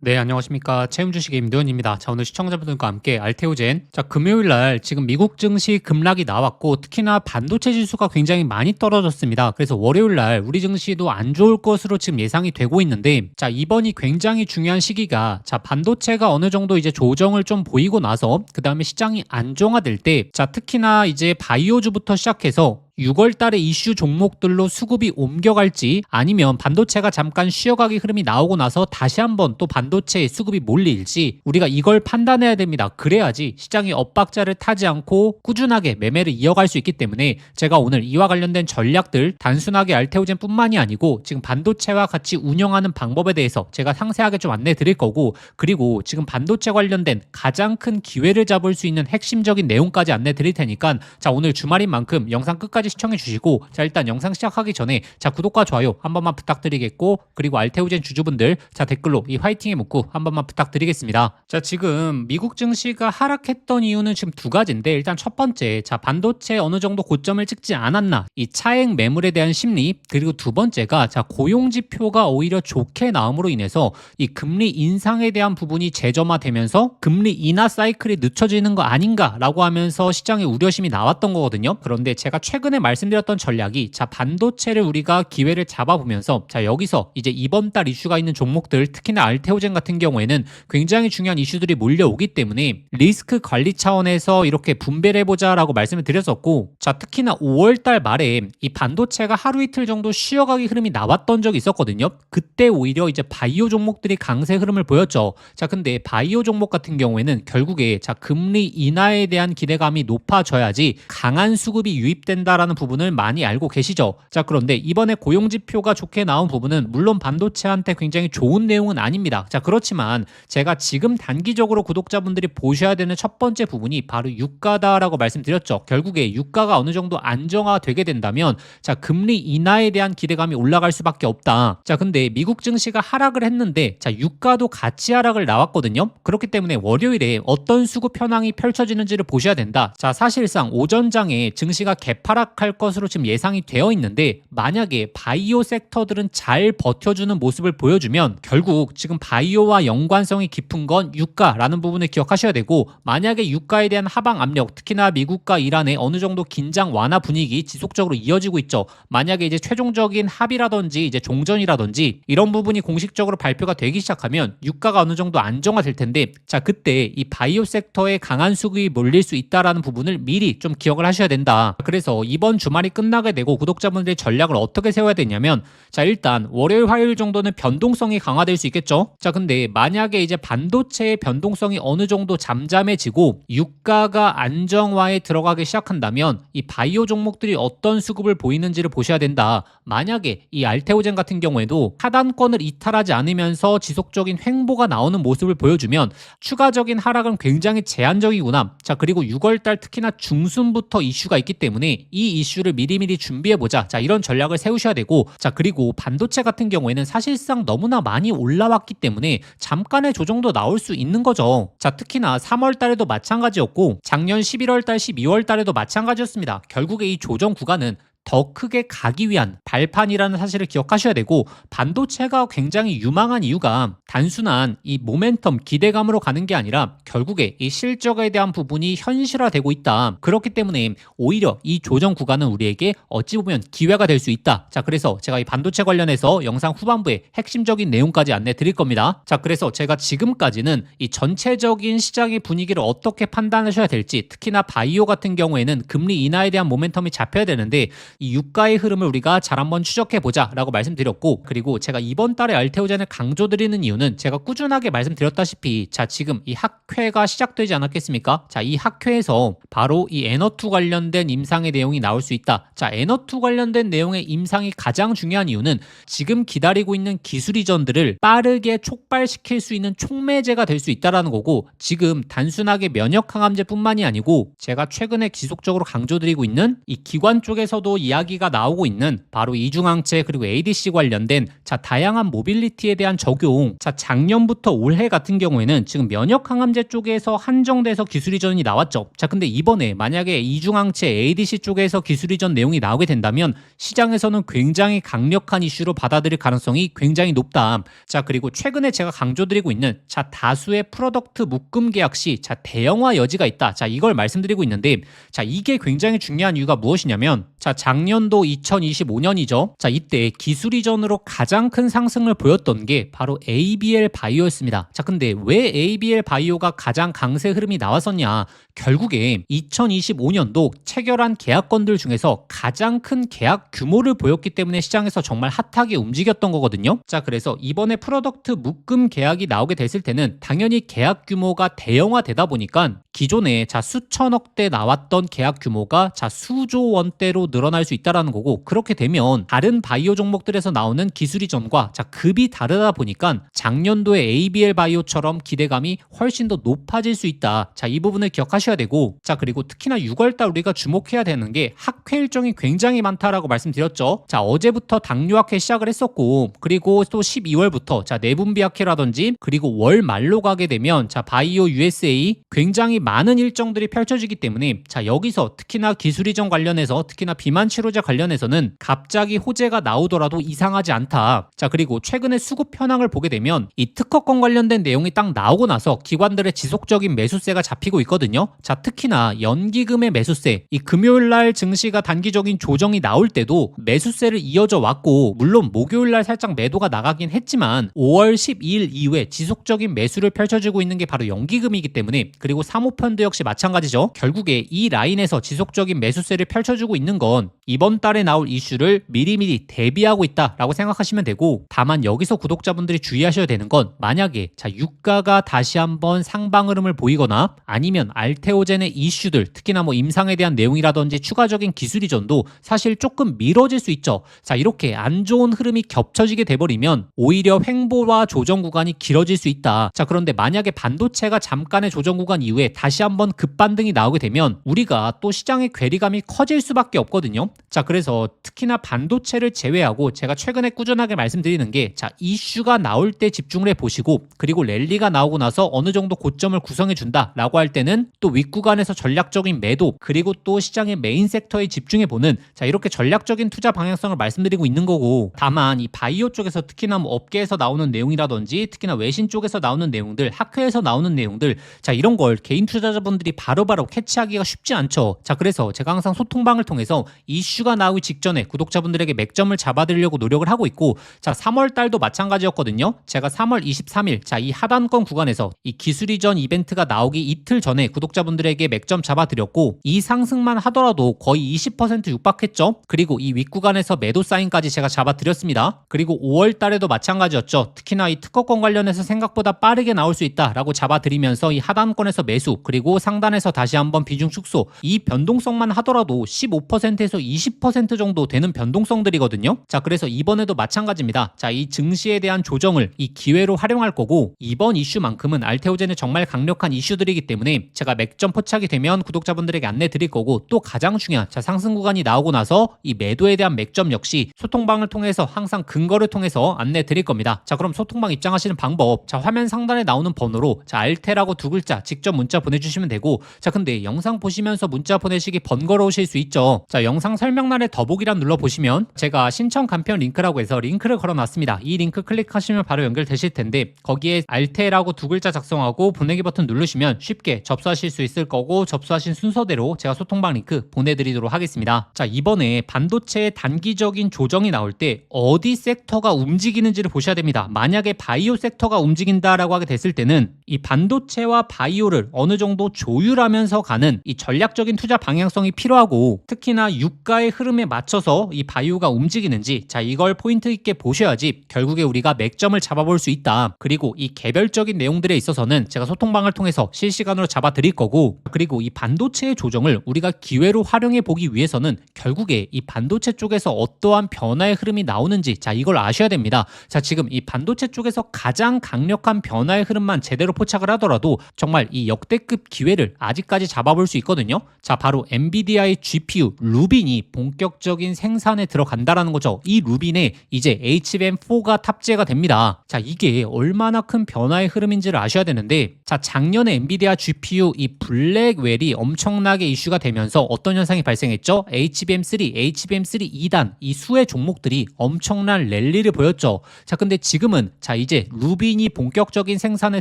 네, 안녕하십니까. 채움 주식의 임도현입니다. 자, 오늘 시청자분들과 함께 알테오젠. 자, 금요일 날 지금 미국 증시 급락이 나왔고 특히나 반도체 지수가 굉장히 많이 떨어졌습니다. 그래서 월요일 날 우리 증시도 안 좋을 것으로 지금 예상이 되고 있는데, 자, 이번이 굉장히 중요한 시기가, 자, 반도체가 어느 정도 이제 조정을 좀 보이고 나서 그다음에 시장이 안정화될 때, 자, 특히나 이제 바이오주부터 시작해서 6월 달에 이슈 종목들로 수급이 옮겨갈지, 아니면 반도체가 잠깐 쉬어가기 흐름이 나오고 나서 다시 한번 또 반도체에 수급이 몰릴지 우리가 이걸 판단해야 됩니다. 그래야지 시장이 엇박자를 타지 않고 꾸준하게 매매를 이어갈 수 있기 때문에 제가 오늘 이와 관련된 전략들, 단순하게 알테오젠뿐만이 아니고 지금 반도체와 같이 운영하는 방법에 대해서 제가 상세하게 좀 안내 드릴 거고, 그리고 지금 반도체 관련된 가장 큰 기회를 잡을 수 있는 핵심적인 내용까지 안내 드릴 테니까, 자, 오늘 주말인 만큼 영상 끝까지 시청해 주시고, 자, 일단 영상 시작하기 전에 자, 구독과 좋아요 한 번만 부탁드리겠고, 그리고 알테오젠 주주분들 자, 댓글로 이 화이팅의 문구 한 번만 부탁드리겠습니다. 자, 지금 미국 증시가 하락했던 이유는 지금 두 가지인데, 일단 첫 번째, 자, 반도체 어느 정도 고점을 찍지 않았나, 이 차액 매물에 대한 심리, 그리고 두 번째가, 자, 고용 지표가 오히려 좋게 나옴으로 인해서 이 금리 인상에 대한 부분이 재점화되면서 금리 인하 사이클이 늦춰지는 거 아닌가라고 하면서 시장의 우려심이 나왔던 거거든요. 그런데 제가 최근에 말씀드렸던 전략이, 자, 반도체를 우리가 기회를 잡아보면서, 자, 여기서 이제 이번 달 이슈가 있는 종목들, 특히나 알테오젠 같은 경우에는 굉장히 중요한 이슈들이 몰려오기 때문에 리스크 관리 차원에서 이렇게 분배를 해보자라고 말씀을 드렸었고, 자, 특히나 5월 달 말에 이 반도체가 하루 이틀 정도 쉬어가기 흐름이 나왔던 적이 있었거든요. 그때 오히려 이제 바이오 종목들이 강세 흐름을 보였죠. 자, 근데 바이오 종목 같은 경우에는 결국에, 자, 금리 인하에 대한 기대감이 높아져야지 강한 수급이 유입된다라는 부분을 많이 알고 계시죠. 자, 그런데 이번에 고용 지표가 좋게 나온 부분은 물론 반도체한테 굉장히 좋은 내용은 아닙니다. 자, 그렇지만 제가 지금 단기적으로 구독자분들이 보셔야 되는 첫 번째 부분이 바로 유가다라고 말씀드렸죠. 결국에 유가가 어느 정도 안정화되게 된다면, 자, 금리 인하에 대한 기대감이 올라갈 수밖에 없다. 자, 근데 미국 증시가 하락을 했는데, 자, 유가도 같이 하락을 나왔거든요. 그렇기 때문에 월요일에 어떤 수급 현황이 펼쳐지는지를 보셔야 된다. 자, 사실상 오전장에 증시가 개파락할 것으로 지금 예상이 되어 있는데, 만약에 바이오 섹터들은 잘 버텨주는 모습을 보여주면 결국 지금 바이오와 연관성이 깊은 건 유가라는 부분을 기억하셔야 되고, 만약에 유가에 대한 하방 압력, 특히나 미국과 이란의 어느 정도 긴장 완화 분위기 지속적으로 이어지고 있죠. 만약에 이제 최종적인 합의라든지 이제 종전이라든지 이런 부분이 공식적으로 발표가 되기 시작하면 유가가 어느 정도 안정화될 텐데, 자, 그때 이 바이오 섹터에 강한 수급이 몰릴 수 있다라는 부분을 미리 좀 기억을 하셔야 된다. 그래서 이번 주말이 끝나게 되고 구독자분들의 전략을 어떻게 세워야 되냐면, 자, 일단 월요일 화요일 정도는 변동성이 강화될 수 있겠죠. 자, 근데 만약에 이제 반도체의 변동성이 어느 정도 잠잠해지고 유가가 안정화에 들어가기 시작한다면 이 바이오 종목들이 어떤 수급을 보이는지를 보셔야 된다. 만약에 이 알테오젠 같은 경우에도 하단권을 이탈하지 않으면서 지속적인 횡보가 나오는 모습을 보여주면 추가적인 하락은 굉장히 제한적이구나. 자, 그리고 6월달 특히나 중순부터 이슈가 있기 때문에 이 이슈를 미리미리 준비해보자. 자, 이런 전략을 세우셔야 되고, 자, 그리고 반도체 같은 경우에는 사실상 너무나 많이 올라왔기 때문에 잠깐의 조정도 나올 수 있는 거죠. 자, 특히나 3월 달에도 마찬가지였고 작년 11월 달, 12월 달에도 마찬가지였습니다. 결국에 이 조정 구간은 더 크게 가기 위한 발판이라는 사실을 기억하셔야 되고, 반도체가 굉장히 유망한 이유가 단순한 이 모멘텀 기대감으로 가는 게 아니라 결국에 이 실적에 대한 부분이 현실화되고 있다. 그렇기 때문에 오히려 이 조정 구간은 우리에게 어찌 보면 기회가 될 수 있다. 자, 그래서 제가 이 반도체 관련해서 영상 후반부에 핵심적인 내용까지 안내 드릴 겁니다. 자, 그래서 제가 지금까지는 이 전체적인 시장의 분위기를 어떻게 판단하셔야 될지, 특히나 바이오 같은 경우에는 금리 인하에 대한 모멘텀이 잡혀야 되는데 이 유가의 흐름을 우리가 잘 한번 추적해보자 라고 말씀드렸고, 그리고 제가 이번 달에 알테오젠을 강조드리는 이유는 제가 꾸준하게 말씀드렸다시피, 자, 지금 이 학회가 시작되지 않았겠습니까? 자, 이 학회에서 바로 이 에너2 관련된 임상의 내용이 나올 수 있다. 자, 에너2 관련된 내용의 임상이 가장 중요한 이유는 지금 기다리고 있는 기술 이전들을 빠르게 촉발시킬 수 있는 촉매제가 될 수 있다는 거고, 지금 단순하게 면역 항암제뿐만이 아니고 제가 최근에 지속적으로 강조드리고 있는 이 기관 쪽에서도 이야기가 나오고 있는 바로 이중항체 그리고 ADC 관련된 다양한 모빌리티에 대한 적용. 작년부터 올해 같은 경우에는 지금 면역 항암제 쪽에서 한정돼서 기술 이전이 나왔죠. 근데 이번에 만약에 이중항체 ADC 쪽에서 기술 이전 내용이 나오게 된다면 시장에서는 굉장히 강력한 이슈로 받아들일 가능성이 굉장히 높다. 그리고 최근에 제가 강조드리고 있는 다수의 프로덕트 묶음 계약 시 대형화 여지가 있다. 이걸 말씀드리고 있는데 이게 굉장히 중요한 이유가 무엇이냐면 작년도 2025년이죠. 이때 기술 이전으로 가장 큰 상승을 보였던 게 바로 ABL 바이오였습니다. 근데 왜 ABL 바이오가 가장 강세 흐름이 나왔었냐? 결국에 2025년도 체결한 계약건들 중에서 가장 큰 계약 규모를 보였기 때문에 시장에서 정말 핫하게 움직였던 거거든요. 그래서 이번에 프로덕트 묶음 계약이 나오게 됐을 때는 당연히 계약 규모가 대형화되다 보니까 기존에 수천억대 나왔던 계약 규모가 수조 원대로 늘어날 수 있다는 거고, 그렇게 되면 다른 바이오 종목들에서 나오는 기술 이전과 급이 다르다 보니까 작년도의 ABL 바이오처럼 기대감이 훨씬 더 높아질 수 있다. 이 부분을 기억하셔야 되고, 그리고 특히나 6월달 우리가 주목해야 되는 게 학회 일정이 굉장히 많다라고 말씀드렸죠. 어제부터 당뇨학회 시작을 했었고, 그리고 또 12월부터 내분비 학회라든지, 그리고 월 말로 가게 되면 바이오 USA 굉장히 많은 일정들이 펼쳐지기 때문에 여기서 특히나 기술 이전 관련해서, 특히나 비만 치료제 관련해서는 갑자기 호재가 나오더라도 이상하지 않다. 그리고 최근에 수급 현황을 보게 되면 이 특허권 관련된 내용이 딱 나오고 나서 기관들의 지속적인 매수세가 잡히고 있거든요. 특히나 연기금의 매수세, 이 금요일날 증시가 단기적인 조정이 나올 때도 매수세를 이어져 왔고, 물론 목요일날 살짝 매도가 나가긴 했지만 5월 12일 이후에 지속적인 매수를 펼쳐지고 있는 게 바로 연기금이기 때문에, 그리고 사모펀드 역시 마찬가지죠. 결국에 이 라인에서 지속적인 매수세를 펼쳐주고 있는 건 이번 달에 나올 이슈를 미리미리 대비하고 있다라고 생각하시면 되고, 다만 여기서 구독자분들이 주의하셔야 되는 건, 만약에 유가가 다시 한번 상방 흐름을 보이거나 아니면 알테오젠의 이슈들, 특히나 임상에 대한 내용이라든지 추가적인 기술 이전도 사실 조금 미뤄질 수 있죠. 이렇게 안 좋은 흐름이 겹쳐지게 돼버리면 오히려 횡보와 조정 구간이 길어질 수 있다. 그런데 만약에 반도체가 잠깐의 조정 구간 이후에 다시 한번 급반등이 나오게 되면 우리가 또 시장의 괴리감이 커질 수밖에 없거든요. 그래서 특히나 반도체를 제외하고 제가 최근에 꾸준하게 말씀드리는 게, 이슈가 나올 때 집중을 해보시고, 그리고 랠리가 나오고 나서 어느 정도 고점을 구성해 준다라고 할 때는 또 윗구간에서 전략적인 매도, 그리고 또 시장의 메인 섹터에 집중해보는, 이렇게 전략적인 투자 방향성을 말씀드리고 있는 거고, 다만 이 바이오 쪽에서 특히나 업계에서 나오는 내용이라든지, 특히나 외신 쪽에서 나오는 내용들, 학회에서 나오는 내용들, 이런 걸 개인 투자자분들이 바로바로 캐치하기가 쉽지 않죠. 그래서 제가 항상 소통방을 통해서 이슈가 나오기 직전에 구독자분들에게 맥점을 잡아드리려고 노력을 하고 있고, 3월 달도 마찬가지였거든요. 제가 3월 23일 이 하단권 구간에서 이 기술 이전 이벤트가 나오기 이틀 전에 구독자분들에게 맥점 잡아드렸고, 이 상승만 하더라도 거의 20% 육박했죠. 그리고 이 윗구간에서 매도 사인까지 제가 잡아드렸습니다. 그리고 5월 달에도 마찬가지였죠. 특히나 이 특허권 관련해서 생각보다 빠르게 나올 수 있다라고 잡아드리면서 이 하단권에서 매수, 그리고 상단에서 다시 한번 비중 축소, 이 변동성만 하더라도 15%에서 20% 정도 되는 변동성들이거든요. 그래서 이번에도 마찬가지입니다. 이 증시에 대한 조정을 이 기회로 활용할 거고, 이번 이슈만큼은 알테오젠의 정말 강력한 이슈들이기 때문에 제가 맥점 포착이 되면 구독자분들에게 안내 드릴 거고, 또 가장 중요한 상승 구간이 나오고 나서 이 매도에 대한 맥점 역시 소통방을 통해서 항상 근거를 통해서 안내 드릴 겁니다. 그럼 소통방 입장하시는 방법, 화면 상단에 나오는 번호로 알테라고 두 글자 직접 문자 보내주시면 되고, 근데 영상 보시면서 문자 보내시기 번거로우실 수 있죠. 영상 설명란에 더보기란 눌러보시면 제가 신청 간편 링크라고 해서 링크를 걸어놨습니다. 이 링크 클릭하시면 바로 연결되실 텐데, 거기에 알테라고 두 글자 작성하고 보내기 버튼 누르시면 쉽게 접수하실 수 있을 거고, 접수하신 순서대로 제가 소통방 링크 보내드리도록 하겠습니다. 이번에 반도체의 단기적인 조정이 나올 때 어디 섹터가 움직이는지를 보셔야 됩니다. 만약에 바이오 섹터가 움직인다라고 하게 됐을 때는 이 반도체와 바이오를 어느 정도 조율하면서 가는 이 전략적인 투자 방향성이 필요하고, 특히나 유가의 흐름에 맞춰서 이 바이오가 움직이는지 이걸 포인트 있게 보셔야지 결국에 우리가 맥점을 잡아볼 수 있다. 그리고 이 개별적인 내용들에 있어서는 제가 소통방을 통해서 실시간으로 잡아드릴 거고, 그리고 이 반도체의 조정을 우리가 기회로 활용해 보기 위해서는 결국에 이 반도체 쪽에서 어떠한 변화의 흐름이 나오는지 이걸 아셔야 됩니다. 지금 이 반도체 쪽에서 가장 강력한 변화의 흐름만 제대로 포착을 하더라도 정말 이 역대급 역대급 기회를 아직까지 잡아볼 수 있거든요. 자, 바로 엔비디아의 GPU 루빈이 본격적인 생산에 들어간다라는 거죠. 이 루빈에 이제 HBM4가 탑재가 됩니다. 자, 이게 얼마나 큰 변화의 흐름인지를 아셔야 되는데, 자, 작년에 엔비디아 GPU 이 블랙웰이 엄청나게 이슈가 되면서 어떤 현상이 발생했죠? HBM3, HBM3 2단 이 수의 종목들이 엄청난 랠리를 보였죠. 자, 근데 지금은 자, 이제 루빈이 본격적인 생산에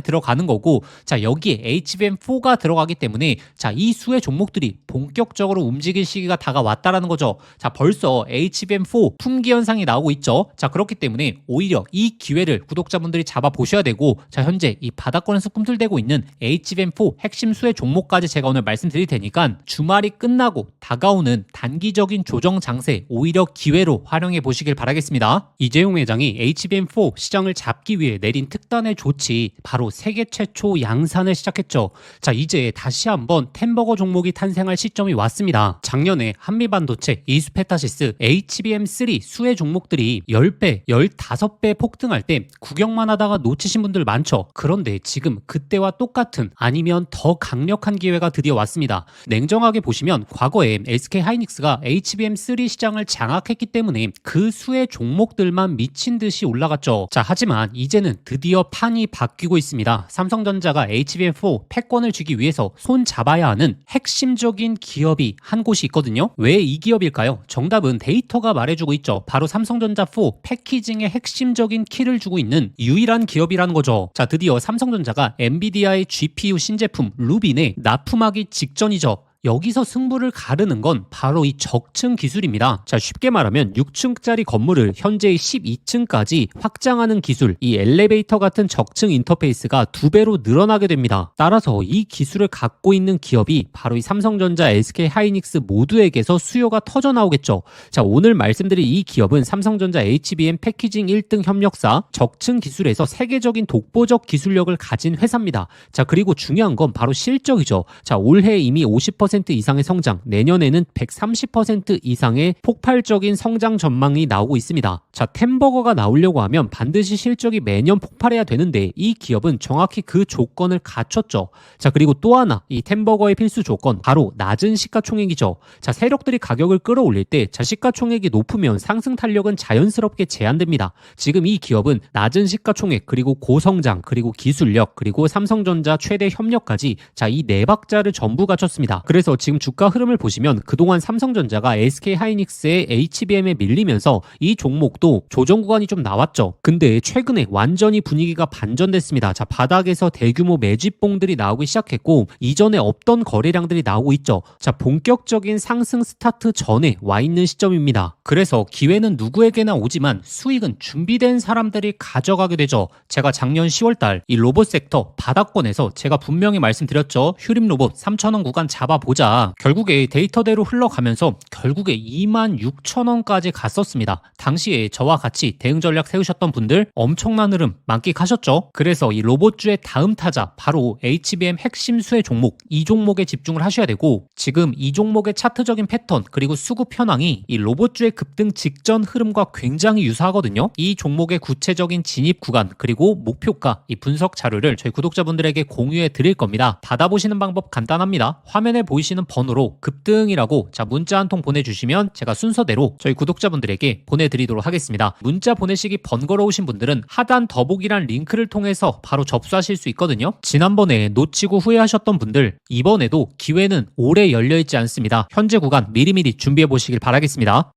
들어가는 거고, 자, 여기에 HBM4가 들어가기 때문에 자, 이 수의 종목들이 본격적으로 움직일 시기가 다가왔다라는 거죠. 자, 벌써 HBM4 품귀 현상이 나오고 있죠. 자, 그렇기 때문에 오히려 이 기회를 구독자분들이 잡아보셔야 되고, 자, 현재 이 바닥권에서 꿈틀대고 있는 HBM4 핵심 수의 종목까지 제가 오늘 말씀드릴 테니까 주말이 끝나고 다가오는 단기적인 조정 장세 오히려 기회로 활용해 보시길 바라겠습니다. 이재용 회장이 HBM4 시장을 잡기 위해 내린 특단의 조치, 바로 세계 최초 양산을 시작했죠. 자, 이제 다시 한번 템버거 종목이 탄생할 시점이 왔습니다. 작년에 한미반도체, 이스페타시스, HBM3 수의 종목들이 10배, 15배 폭등할 때 구경만 하다가 놓치신 분들 많죠. 그런데 지금 그때와 똑같은 아니면 더 강력한 기회가 드디어 왔습니다. 냉정하게 보시면 과거에 SK하이닉스가 HBM3 시장을 장악했기 때문에 그 수의 종목들만 미친 듯이 올라갔죠. 자, 하지만 이제는 드디어 판이 바뀌고 있습니다. 삼성전자가 HBM4 패권을 쥐기 위해서 손 잡아야 하는 핵심적인 기업이 한 곳이 있거든요. 왜 이 기업일까요? 정답은 데이터가 말해주고 있죠. 바로 삼성전자 4 패키징의 핵심적인 키를 주고 있는 유일한 기업이라는 거죠. 자, 드디어 삼성전자가 엔비디아의 GPU 신제품 루빈에 납품하기 직전이죠. 여기서 승부를 가르는 건 바로 이 적층 기술입니다. 자, 쉽게 말하면 6층짜리 건물을 현재의 12층까지 확장하는 기술, 이 엘리베이터 같은 적층 인터페이스가 2배로 늘어나게 됩니다. 따라서 이 기술을 갖고 있는 기업이 바로 이 삼성전자, SK하이닉스 모두에게서 수요가 터져 나오겠죠. 자, 오늘 말씀드릴 이 기업은 삼성전자 HBM 패키징 1등 협력사, 적층 기술에서 세계적인 독보적 기술력을 가진 회사입니다. 자, 그리고 중요한 건 바로 실적이죠. 자, 올해 이미 50% 이상의 성장, 내년에는 130% 이상의 폭발적인 성장 전망이 나오고 있습니다. 자, 템버거가 나오려고 하면 반드시 실적이 매년 폭발해야 되는데 이 기업은 정확히 그 조건을 갖췄죠. 자, 그리고 또 하나, 이 템버거의 필수 조건, 바로 낮은 시가총액이죠. 자, 세력들이 가격을 끌어올릴 때 자, 시가총액이 높으면 상승 탄력은 자연스럽게 제한됩니다. 지금 이 기업은 낮은 시가총액, 그리고 고성장, 그리고 기술력, 그리고 삼성전자 최대 협력까지 자, 이 네 박자를 전부 갖췄습니다. 그래서 지금 주가 흐름을 보시면 그동안 삼성전자가 SK하이닉스의 HBM에 밀리면서 이 종목도 조정 구간이 좀 나왔죠. 근데 최근에 완전히 분위기가 반전됐습니다. 자, 바닥에서 대규모 매집봉들이 나오기 시작했고 이전에 없던 거래량들이 나오고 있죠. 자, 본격적인 상승 스타트 전에 와 있는 시점입니다. 그래서 기회는 누구에게나 오지만 수익은 준비된 사람들이 가져가게 되죠. 제가 작년 10월달 이 로봇 섹터 바닥권에서 제가 분명히 말씀드렸죠. 휴림 로봇 3,000원 구간 잡아보자. 결국에 데이터대로 흘러가면서 결국에 26,000원까지 갔었습니다. 당시에 저와 같이 대응 전략 세우셨던 분들 엄청난 흐름 만끽하셨죠. 그래서 이 로봇주의 다음 타자 바로 HBM 핵심 수의 종목, 이 종목에 집중을 하셔야 되고, 지금 이 종목의 차트적인 패턴 그리고 수급 현황이 이 로봇주의 급등 직전 흐름과 굉장히 유사하거든요. 이 종목의 구체적인 진입 구간 그리고 목표가, 이 분석 자료를 저희 구독자분들에게 공유해 드릴 겁니다. 받아보시는 방법 간단합니다. 화면에 보이시는 번호로 급등이라고 자, 문자 한 통 보내주시면 제가 순서대로 저희 구독자분들에게 보내드리도록 하겠습니다. 문자 보내시기 번거로우신 분들은 하단 더보기란 링크를 통해서 바로 접수하실 수 있거든요. 지난번에 놓치고 후회하셨던 분들, 이번에도 기회는 오래 열려있지 않습니다. 현재 구간 미리미리 준비해 보시길 바라겠습니다.